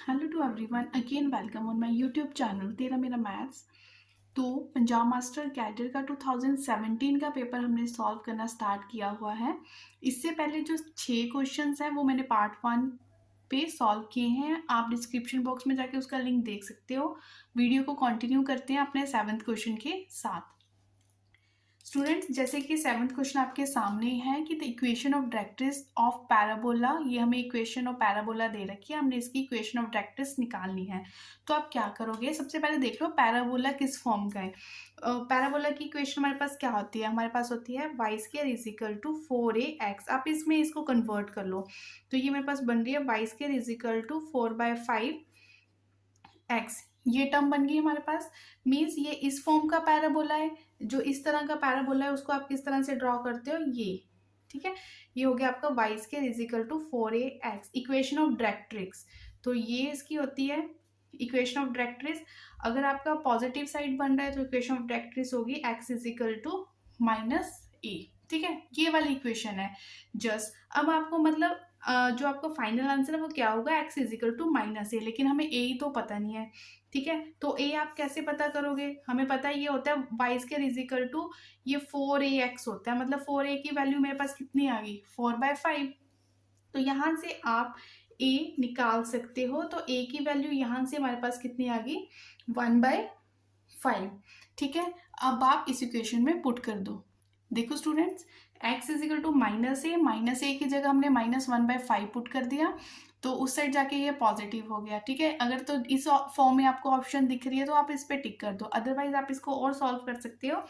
Hello to everyone, again welcome on my YouTube channel तेरा मेरा maths. तो Punjab master cadre का 2017 का पेपर हमने सॉल्व करना स्टार्ट किया हुआ है। इससे पहले जो 6 क्वेश्चंस हैं वो मैंने पार्ट 1 पे सॉल्व किए हैं। आप डिस्क्रिप्शन बॉक्स में जाके उसका लिंक देख सकते हो। वीडियो को कंटिन्यू करते हैं अपने 7th क्वेश्चन के साथ। स्टूडेंट्स, जैसे कि 7th क्वेश्चन आपके सामने है कि the equation of directrix of parabola, ये हमें इक्वेशन ऑफ पैराबोला दे रखी है, हमने इसकी इक्वेशन ऑफ डायरेक्ट्रिक्स निकालनी है। तो आप क्या करोगे, सबसे पहले देख लो पैराबोला किस फॉर्म का है। पैराबोला की इक्वेशन हमारे पास क्या होती है, हमारे पास होती है y square is equal to 4ax। आप इसमें इसको कन्वर्ट कर लो तो ये मेरे पास बन रही है y square is equal to 4/5x। ये टर्म बन गई हमारे पास। मीन्स ये इस फॉर्म का पैराबोला है। जो इस तरह का पैराबोला है उसको आप किस तरह से ड्रॉ करते हो, ये ठीक है। ये हो गया आपका y square is equal to 4ax, equation of directrix. तो ये इसकी होती है इक्वेशन ऑफ डायरेक्ट्रिक्स। अगर आपका पॉजिटिव साइड बन रहा है तो इक्वेशन ऑफ डायरेक्ट्रिक्स होगी x is equal to -a। ठीक है, ये वाली इक्वेशन है। जस्ट अब आपको मतलब जो आपका फाइनल आंसर है वो क्या होगा, x is equal to -a, लेकिन हमें a ही तो पता नहीं है। ठीक है, तो a आप कैसे पता करोगे, हमें पता है ये होता है y square is equal to ये 4ax होता है। मतलब 4a की वैल्यू मेरे पास कितनी आ गई, 4/5। तो यहाँ से आप a निकाल सकते हो। तो a की वैल्यू यहाँ से हमारे पास कितनी आ गई, 1/5। ठीक है, अब आप इस इक्वेशन में पुट कर दो। देखो students, x is equal to -a की जगह हमने -1/5 पुट कर दिया तो उस साइड जाके ये पॉजिटिव हो गया। ठीक है, अगर तो इस फॉर्म में आपको ऑप्शन दिख रही है तो आप इस पे टिक कर दो, अदरवाइज आप इसको और सॉल्व कर सकते हो।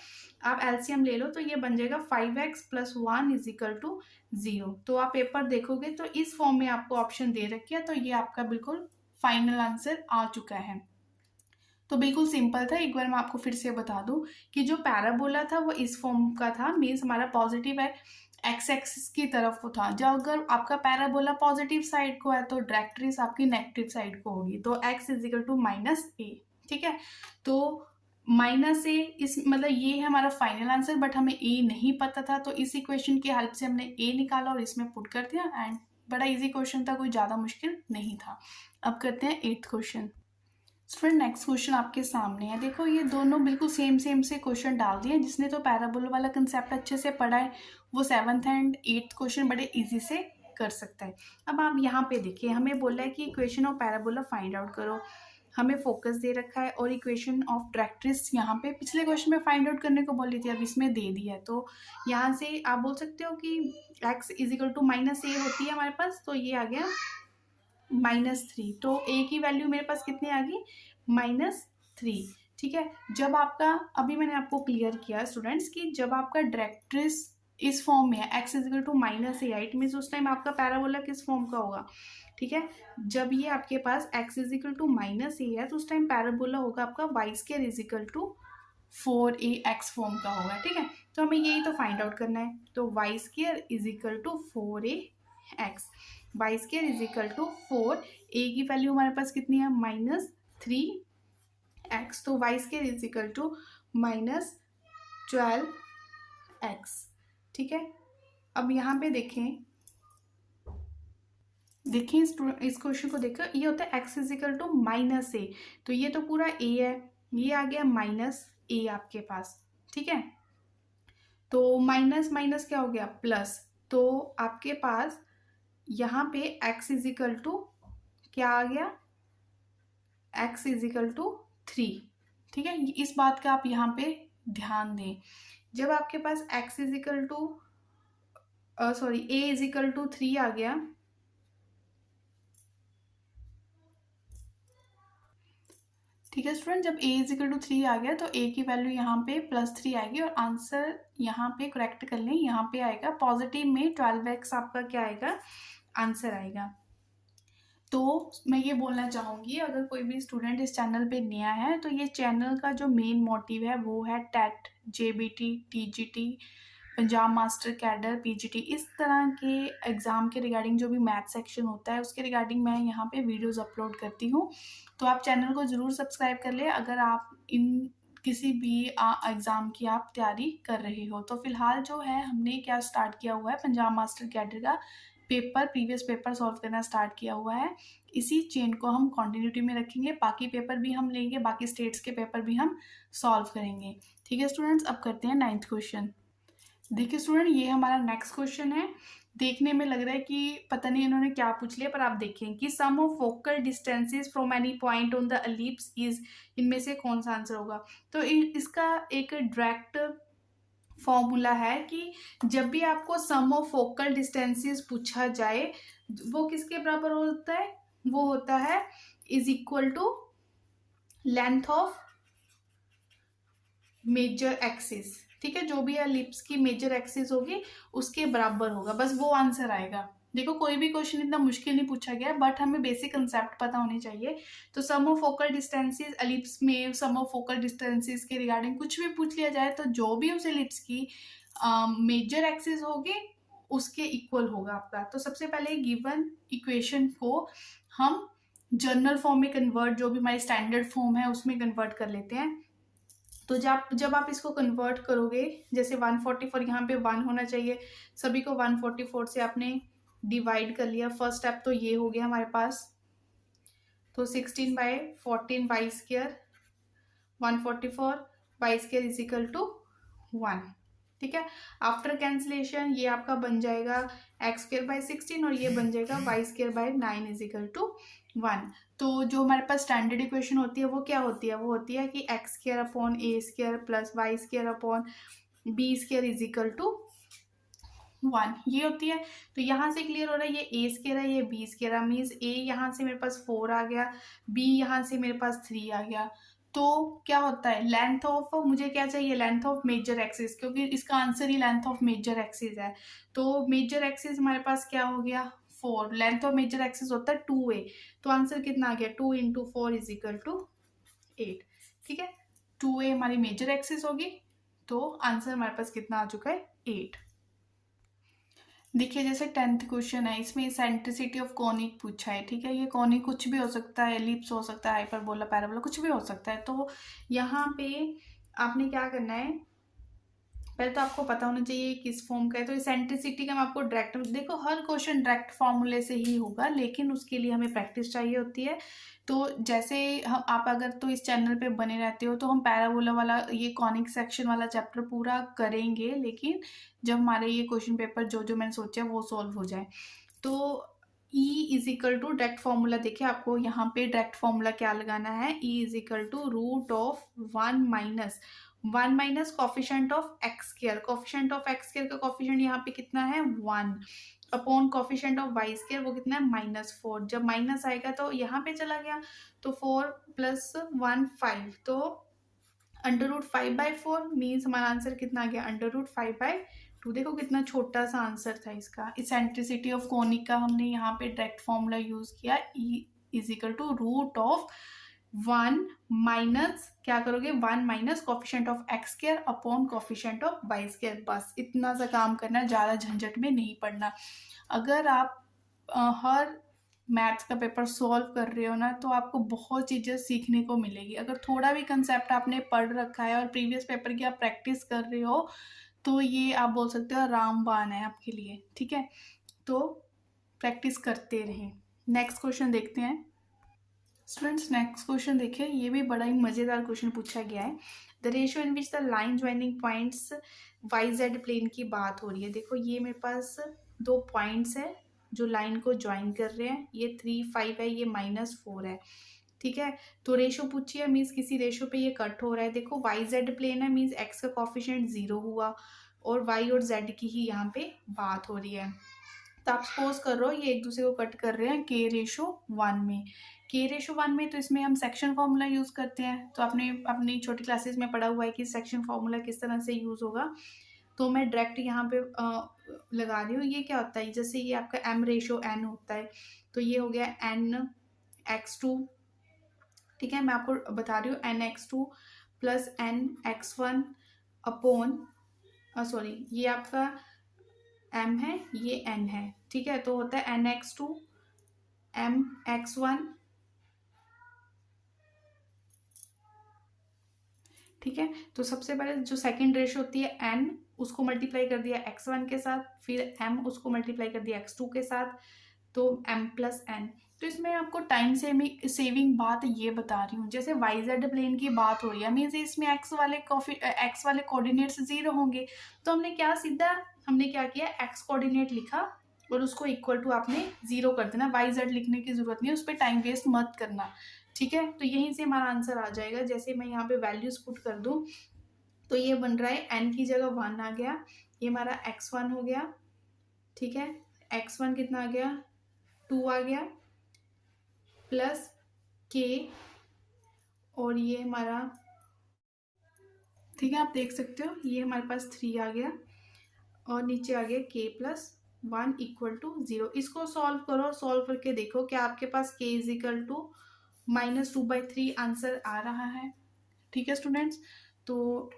आप एलसीएम ले लो तो ये बन जाएगा 5x + 1 इज इक्वल टू 0। तो आप पेपर देखोगे तो इस फॉर्म में आपको ऑप्शन दे रखी है, तो ये आपका बिल्कुल फाइनल आंसर आ चुका है। तो बिल्कुल सिंपल था। एक बार मैं आपको फिर से बता दूं कि जो पैराबोला था वो इस फॉर्म का था। मीन्स हमारा पॉजिटिव है, एक्स एक्सिस की तरफ को था। जब अगर आपका पैराबोला पॉजिटिव साइड को है तो डायरेक्ट्रिक्स आपकी नेगेटिव साइड को होगी। तो x is equal to -a। ठीक है, तो -a इस मतलब ये है हमारा फाइनल आंसर, बट हमें a नहीं पता था तो इस इक्वेशन की हेल्प से हमने a निकाला और इसमें पुट कर दिया। एंड बड़ा इजी क्वेश्चन था, कोई ज़्यादा मुश्किल नहीं था। अब करते हैं 8th question. Student, next question आपके सामने है। देखो ये दोनों बिल्कुल सेम से क्वेश्चन डाल दिए। जिसने तो पैराबोला वाला कंसेप्ट अच्छे से पढ़ा है वो 7th एंड 8th क्वेश्चन बड़े इजी से कर सकता है। अब आप यहाँ पे देखिए, हमें बोला है कि equation of parabola find out करो। हमें फोकस दे रखा है और इक्वेशन ऑफ डायरेक्ट्रिक्स यहाँ पे पिछले क्वेश्चन में फाइंड आउट करने को बोली थी, अब इसमें दे दिया है। तो यहाँ से आप बोल सकते हो कि x is equal to -a होती है हमारे पास। तो ये आ गया -3। तो a की वैल्यू मेरे पास कितनी आ गई, -3। ठीक है, जब आपका, अभी मैंने आपको क्लियर किया स्टूडेंट्स कि जब आपका डायरेक्ट्रिक्स इस फॉर्म में है, x is equal to -a, it means उस टाइम आपका पैराबोला किस फॉर्म का होगा। ठीक है, जब ये आपके पास x is equal to -a है तो उस टाइम पैराबोला होगा आपका y square is equal to 4ax form का होगा। ठीक है, तो हमें यही तो फाइंड आउट करना है। तो y square is equal to 4ax, y square is equal to 4, a की वैल्यू हमारे पास कितनी है, -3x। तो y square is equal to -12x। ठीक है, अब यहाँ पे देखें इस क्वेश्चन को देखो, ये होता है x is equal to -a। तो ये तो पूरा a है, ये आ गया -a आपके पास। ठीक है, तो माइनस माइनस क्या हो गया, प्लस। तो आपके पास यहाँ पे x इज इक्वल टू क्या आ गया, x इज इक्वल टू 3। ठीक है, इस बात का आप यहाँ पे ध्यान दें। जब आपके पास x is equal to a is equal to 3 आ गया, ठीक है स्टूडेंट, जब a इज इक्वल टू 3 आ गया तो a की वैल्यू यहाँ पे +3 आएगी और आंसर यहाँ पे करेक्ट कर लें, यहाँ पे आएगा पॉजिटिव में 12x आपका क्या आएगा, आंसर आएगा। तो मैं ये बोलना चाहूँगी, अगर कोई भी स्टूडेंट इस चैनल पे नया है तो ये चैनल का जो मेन मोटिव है वो है TET, JBT, TGT, Punjab master cadre, PGT, इस तरह के एग्ज़ाम के रिगार्डिंग जो भी मैथ सेक्शन होता है उसके रिगार्डिंग मैं यहाँ पे वीडियोस अपलोड करती हूँ। तो आप चैनल को ज़रूर सब्सक्राइब कर ले अगर आप इन किसी भी एग्ज़ाम की आप तैयारी कर रहे हो। तो फिलहाल जो है हमने क्या स्टार्ट किया हुआ है पंजाब मास्टर कैडर का प्रीवियस पेपर सॉल्व करना स्टार्ट किया हुआ है, इसी चेन को हम कॉन्टिन्यूटी में रखेंगे, बाकी पेपर भी हम लेंगे, बाकी स्टेट्स के पेपर भी हम सॉल्व करेंगे। ठीक है स्टूडेंट्स, अब करते हैं 9th क्वेश्चन। देखिए स्टूडेंट, ये हमारा नेक्स्ट क्वेश्चन है। देखने में लग रहा है कि पता नहीं इन्होंने क्या पूछ लिया, पर आप देखें कि sum of focal distances from any point on the ellipse is, इनमें से कौन सा आंसर होगा। तो इसका एक डायरेक्ट फॉर्मूला है कि जब भी आपको सम ऑफ फोकल डिस्टेंसेस पूछा जाए, वो किसके बराबर होता है, वो होता है is equal to length of major axis. ठीक है, जो भी एलिप्स की मेजर एक्सिस होगी उसके बराबर होगा, बस वो आंसर आएगा। देखो कोई भी क्वेश्चन इतना मुश्किल नहीं पूछा गया, बट हमें बेसिक कंसेप्ट पता होनी चाहिए। तो सम ऑफ फोकल डिस्टेंसेस एलिप्स में, सम ऑफ फोकल डिस्टेंसेस के रिगार्डिंग कुछ भी पूछ लिया जाए, तो जो भी उस एलिप्स की मेजर एक्सिस होगी उसके इक्वल होगा आपका। तो सबसे पहले गिवन इक्वेशन को हम जर्नल फॉर्म में कन्वर्ट, जो भी हमारी स्टैंडर्ड फॉर्म है उसमें कन्वर्ट कर लेते हैं। तो जब आप इसको कन्वर्ट करोगे, जैसे 144 यहाँ पे 1 होना चाहिए, सभी को 144 से आपने डिवाइड कर लिया। फर्स्ट स्टेप तो ये हो गया हमारे पास। तो 16/14 y square 144 y square is equal to 1। ठीक है, आफ्टर कैंसिलेशन ये आपका बन जाएगा x²/16 और ये बन जाएगा y²/9 इज इक्वल टू 1। तो जो हमारे पास स्टैंडर्ड इक्वेशन होती है वो क्या होती है, वो होती है कि x² plus y² is equal to 1, ये होती है। तो यहाँ से क्लियर हो रहा है, ये a² है, ये b² है, मीन्स a यहाँ से मेरे पास 4 आ गया, b यहाँ से मेरे पास 3 आ गया। तो क्या होता है, लेंथ ऑफ, मुझे क्या चाहिए, लेंथ ऑफ मेजर एक्सिस, क्योंकि इसका आंसर ही लेंथ ऑफ मेजर एक्सिस है। तो मेजर एक्सिस हमारे पास क्या हो गया, 4। लेंथ ऑफ मेजर एक्सिस होता है 2a, तो आंसर कितना आ गया, 2 × 4 इज इक्वल टू 8। ठीक है, 2a हमारी मेजर एक्सिस होगी, तो आंसर हमारे पास कितना आ चुका है, 8। देखिए जैसे 10th क्वेश्चन है, इसमें सेंट्रिसिटी ऑफ कॉनिक पूछा है। ठीक है, ये कॉनिक कुछ भी हो सकता है, एलिप्स हो सकता है, हाइपरबोला, पैराबोला, कुछ भी हो सकता है। तो यहाँ पे आपने क्या करना है, पहले तो आपको पता होना चाहिए किस फॉर्म का है। तो इसेंट्रिसिटी का मैं आपको डायरेक्ट, देखो हर क्वेश्चन डायरेक्ट फॉर्मूले से ही होगा, लेकिन उसके लिए हमें प्रैक्टिस चाहिए होती है। तो जैसे हम, आप अगर तो इस चैनल पे बने रहते हो तो हम पैराबोला वाला, ये कॉनिक सेक्शन वाला चैप्टर पूरा करेंगे, लेकिन जब हमारे ये क्वेश्चन पेपर जो मैंने सोचा वो सॉल्व हो जाए। तो E is equal to direct formula, देखिए आपको यहाँ पे डायरेक्ट फॉर्मूला क्या लगाना है, E is equal to √1 minus coefficient of x²। Coefficient of x² का कॉफिशेंट यहाँ पे कितना है, 1, अपॉन कॉफिशेंट ऑफ y² वो कितना है, -4। जब माइनस आएगा तो यहाँ पे चला गया, तो 4 + 1 5, तो √5/4 मीन्स हमारा आंसर कितना आ गया, √5/2। देखो कितना छोटा सा आंसर था इसका। इसेंट्रिसिटी ऑफ कॉनिक का हमने यहाँ पे डायरेक्ट फॉर्मूला यूज किया, E is equal to √1 minus, क्या करोगे, 1 minus coefficient of x² upon coefficient of y²। बस इतना सा काम करना, ज़्यादा झंझट में नहीं पड़ना। अगर आप हर मैथ्स का पेपर सॉल्व कर रहे हो ना, तो आपको बहुत चीज़ें सीखने को मिलेगी। अगर थोड़ा भी कंसेप्ट आपने पढ़ रखा है और प्रीवियस पेपर की आप प्रैक्टिस कर रहे हो, तो ये आप बोल सकते हो रामबाण है आपके लिए। ठीक है, तो प्रैक्टिस करते रहें। नेक्स्ट क्वेश्चन देखते हैं स्टूडेंट्स। नेक्स्ट क्वेश्चन देखिए, ये भी बड़ा ही मज़ेदार क्वेश्चन पूछा गया है। The ratio in which the line joining points YZ plane की बात हो रही है। देखो ये मेरे पास 2 पॉइंट्स है जो लाइन को ज्वाइन कर रहे हैं, ये 3 5 है, ये -4 है। ठीक है, तो रेशो पूछी है, मीन्स किसी रेशो पे ये कट हो रहा है। देखो YZ प्लेन है, मीन्स x का कॉफिशेंट 0 हुआ, और y और z की ही यहाँ पे बात हो रही है। तो आप सपोज कर रहे हो ये एक दूसरे को कट कर रहे हैं K/1 में। K/1 में तो इसमें हम सेक्शन फॉर्मूला यूज़ करते हैं। तो आपने अपनी छोटी क्लासेस में पढ़ा हुआ है कि सेक्शन फॉर्मूला किस तरह से यूज़ होगा। तो मैं डायरेक्ट यहाँ पे लगा रही हूँ। ये क्या होता है, जैसे ये आपका M/N होता है, तो ये हो गया N/X2। ठीक है, मैं आपको बता रही हूँ N/X2 plus N/X1 upon, sorry ये आपका M है, ये N है। ठीक है, तो होता है N/X2 M/X1। ठीक है, तो सबसे पहले जो सेकंड रेशो होती है N उसको मल्टीप्लाई कर दिया x1 के साथ, फिर m उसको मल्टीप्लाई कर दिया x2 के साथ, तो m प्लस n। तो इसमें आपको टाइम सेविंग बात ये बता रही हूँ। जैसे YZ प्लेन की बात हो रही है, मीन्स इसमें x वाले कोऑर्डिनेट्स 0 होंगे, तो हमने क्या किया, x कोऑर्डिनेट लिखा और उसको इक्वल टू आपने 0 कर देना। YZ लिखने की जरूरत नहीं है, उस पर टाइम वेस्ट मत करना, ठीक है। तो यहीं से हमारा आंसर आ जाएगा। जैसे मैं यहाँ पे वैल्यूज पुट कर दूँ तो ये बन रहा है n की जगह 1 आ गया, ये हमारा x1 हो गया, ठीक है। x1 कितना आ गया, 2 आ गया, प्लस k, और ये हमारा, ठीक है, आप देख सकते हो ये हमारे पास 3 आ गया, और नीचे आ गया k प्लस 1 इक्वल टू 0। इसको सॉल्व करो, सॉल्व करके देखो क्या आपके पास k is equal to -2/3 answer आ रहा है, ठीक है स्टूडेंट्स। तो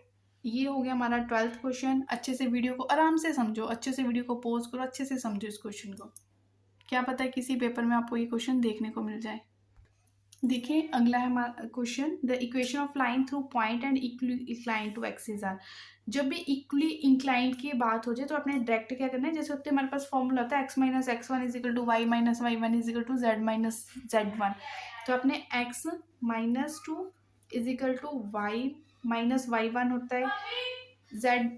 ये हो गया हमारा 12th क्वेश्चन। अच्छे से वीडियो को आराम से समझो, अच्छे से वीडियो को पॉज करो, अच्छे से समझो इस क्वेश्चन को, क्या पता है किसी पेपर में आपको ये क्वेश्चन देखने को मिल जाए। देखिए अगला है हमारा question, the equation of line through point and equally inclined to axis are. जब भी इक्वली इंक्लाइंड की बात हो जाए तो अपने डायरेक्ट क्या करना है, जैसे होते हमारे पास फॉर्मूला होता है x minus x1 is equal to y minus y1 is equal to z minus z1। तो अपने x minus 2 is equal to y minus y1 होता है z,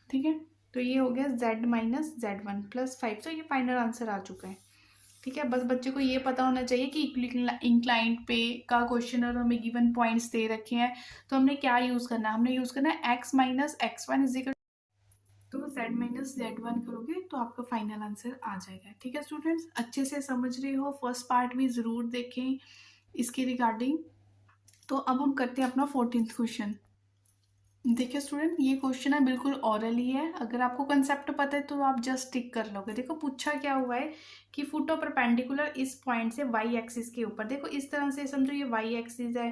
ठीक है। तो ये हो गया z माइनस z1 प्लस 5। तो ये फाइनल आंसर आ चुका है, ठीक है। बस बच्चे को ये पता होना चाहिए कि इंक्लाइंड पे का क्वेश्चन और हमें गिवन पॉइंट्स दे रखे हैं, तो हमने क्या यूज़ करना है, हमने यूज़ करना है x minus x1 is equal तो z माइनस z1 करोगे तो आपका फाइनल आंसर आ जाएगा, ठीक है स्टूडेंट्स। अच्छे से समझ रहे हो, फर्स्ट पार्ट भी ज़रूर देखें इसके रिगार्डिंग। तो अब हम करते हैं अपना 14th क्वेश्चन। देखिए स्टूडेंट, ये क्वेश्चन है बिल्कुल ऑरल ही है, अगर आपको कंसेप्ट पता है तो आप जस्ट टिक कर लोगे। देखो पूछा क्या हुआ है कि फुट ऑफ परपेंडिकुलर इस पॉइंट से वाई एक्सिस के ऊपर, देखो इस तरह से समझो ये वाई एक्सिस है,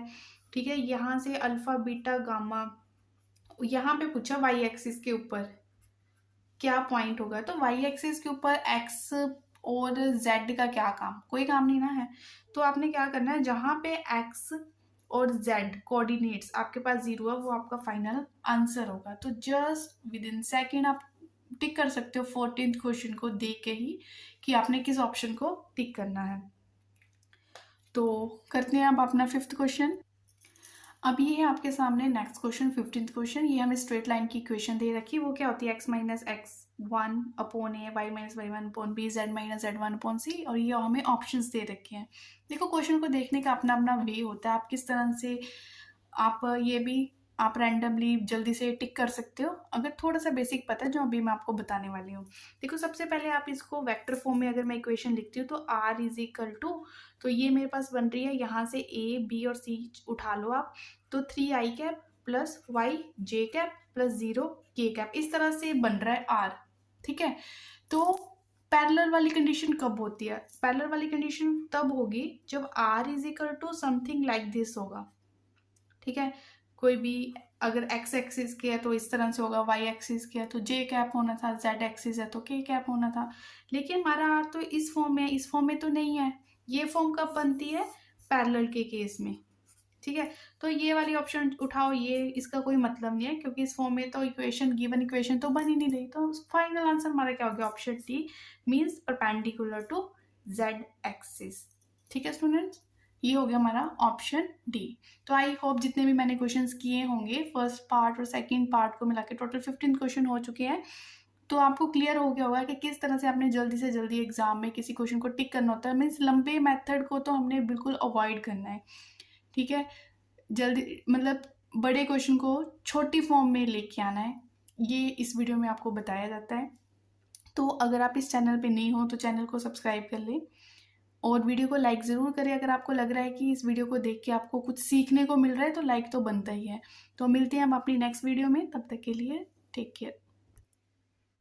ठीक है। यहाँ से अल्फा बीटा गामा, यहाँ पे पूछा वाई एक्सिस के ऊपर क्या पॉइंट होगा, तो वाई एक्सिस के ऊपर एक्स और जेड का क्या काम, कोई काम नहीं ना है। तो आपने क्या करना है, जहाँ पे एक्स और जेड कोऑर्डिनेट्स आपके पास 0 है वो आपका फाइनल आंसर होगा। तो जस्ट विद इन सेकेंड आप टिक कर सकते हो 14th क्वेश्चन को देख के ही कि आपने किस ऑप्शन को टिक करना है। तो करते हैं अब अपना 5th क्वेश्चन। अब ये है आपके सामने नेक्स्ट क्वेश्चन 15th क्वेश्चन। ये हमें स्ट्रेट लाइन की इक्वेशन दे रखी है, वो क्या होती है, x minus x1 upon a, y minus y1 upon b, z minus z1 upon c, और ये हमें ऑप्शंस दे रखे हैं। देखो क्वेश्चन को देखने का अपना अपना वे होता है, आप किस तरह से आप रैंडमली जल्दी से टिक कर सकते हो, अगर थोड़ा सा बेसिक पता है जो अभी मैं आपको बताने वाली हूँ। देखो सबसे पहले आप इसको वेक्टर फॉर्म में अगर मैं इक्वेशन लिखती हूँ तो r इज इक्वल टू, तो ये मेरे पास बन रही है, यहाँ से a b और c उठा लो आप, तो 3i cap plus y j cap plus 0 k cap, इस तरह से बन रहा है r, ठीक है। तो पैरेलल वाली कंडीशन कब होती है, पैरेलल वाली कंडीशन तब होगी जब r is equal to something like this होगा, ठीक है। कोई भी अगर x एक्सिस के है तो इस तरह से होगा, y एक्सिस के है तो j कैप होना था, z एक्सिस है तो k कैप होना था। लेकिन हमारा r तो इस फॉर्म में है, इस फॉर्म में तो नहीं है। ये फॉर्म कब बनती है, पैरेलल के केस में, ठीक है। तो ये वाली ऑप्शन उठाओ, ये इसका कोई मतलब नहीं है क्योंकि इस फॉर्म में तो गिवन इक्वेशन तो बन ही नहीं रही। तो फाइनल आंसर हमारा क्या हो गया, option D, means perpendicular to z axis, ठीक है स्टूडेंट्स। ये हो गया हमारा ऑप्शन डी। तो आई होप जितने भी मैंने क्वेश्चंस किए होंगे फर्स्ट पार्ट और सेकंड पार्ट को मिला के टोटल 15 क्वेश्चन हो चुके हैं, तो आपको क्लियर हो गया होगा कि किस तरह से आपने जल्दी से जल्दी एग्जाम में किसी क्वेश्चन को टिक करना होता है। मीन्स लंबे मेथड को तो हमने बिल्कुल अवॉइड करना है, ठीक है। जल्दी मतलब बड़े क्वेश्चन को छोटी फॉर्म में लेके आना है, ये इस वीडियो में आपको बताया जाता है। तो अगर आप इस चैनल पे नहीं हो तो चैनल को सब्सक्राइब कर लें और वीडियो को लाइक ज़रूर करें। अगर आपको लग रहा है कि इस वीडियो को देख के आपको कुछ सीखने को मिल रहा है तो लाइक तो बनता ही है। तो मिलते हैं हम अपनी नेक्स्ट वीडियो में, तब तक के लिए टेक केयर।